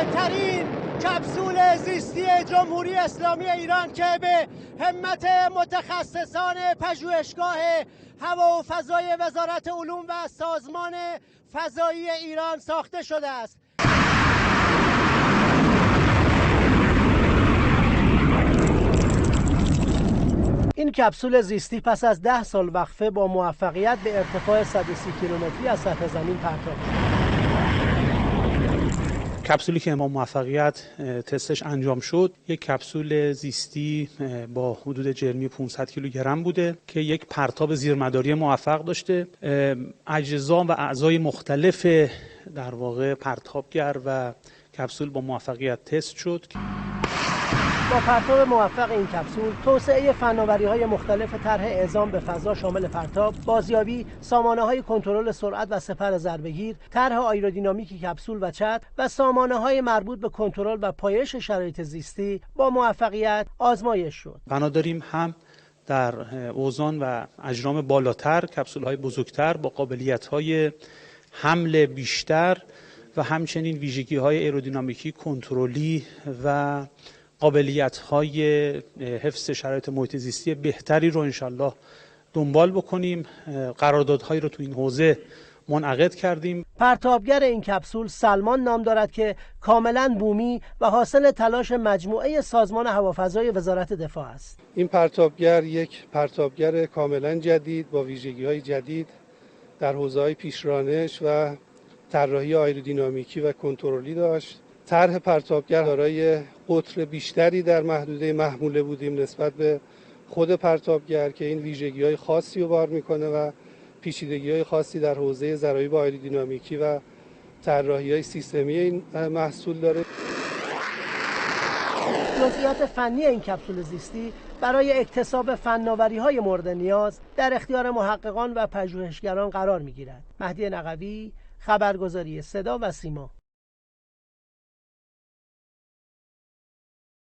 بهترین کپسول زیستی جمهوری اسلامی ایران که به همت متخصصان پژوهشگاه هوا و فضای وزارت علوم و سازمان فضایی ایران ساخته شده است. این کپسول زیستی پس از 10 سال وقفه با موفقیت به ارتفاع 130 کیلومتری از سطح زمین پرتاب شد. کپسولی که با موفقیت تستش انجام شد یک کپسول زیستی با حدود جرمی 500 کیلوگرم بوده که یک پرتاب زیرمداری موفق داشته. اجزا و اعضای مختلف در واقع پرتابگر و کپسول با موفقیت تست شد. با پرتاب موفق این کپسول، توسعه فناوری‌های مختلف طرح اعزام به فضا شامل پرتاب، بازیابی، سامانه‌های کنترل سرعت و سپر ضربه‌گیر، طرح آیرودینامیک کپسول و چتر و سامانه‌های مربوط به کنترل و پایش شرایط زیستی با موفقیت آزمایش شد. بنا داریم هم در اوزان و اجرام بالاتر کپسول‌های بزرگتر با قابلیت‌های حمل بیشتر و همچنین ویژگی‌های ایرودینامیکی، کنترلی و قابلیت‌های حفظ شرایط محیط زیستی بهتری رو انشالله دنبال بکنیم. قراردادهایی رو تو این حوزه منعقد کردیم. پرتابگر این کپسول سلمان نام دارد که کاملا بومی و حاصل تلاش مجموعه سازمان هوافضای وزارت دفاع است. این پرتابگر یک پرتابگر کاملا جدید با ویژگی‌های جدید در حوزه‌های پیشرانش و طراحی آیرودینامیکی و کنترلی داشت. طرح پرتابگر دارای قطر بیشتری در محدوده محموله بودیم نسبت به خود پرتابگر که این ویژگی‌های خاصی رو بار می‌کنه و پیچیدگی‌های خاصی در حوزه ضرایب آیرودینامیکی و طراحی‌های سیستمی این محصول داره. جزئیات فنی این کپسول زیستی برای اکتساب فناوری‌های مورد نیاز در اختیار محققان و پژوهشگران قرار می‌گیرد. مهدی نقوی، خبرگزاری صدا و سیما.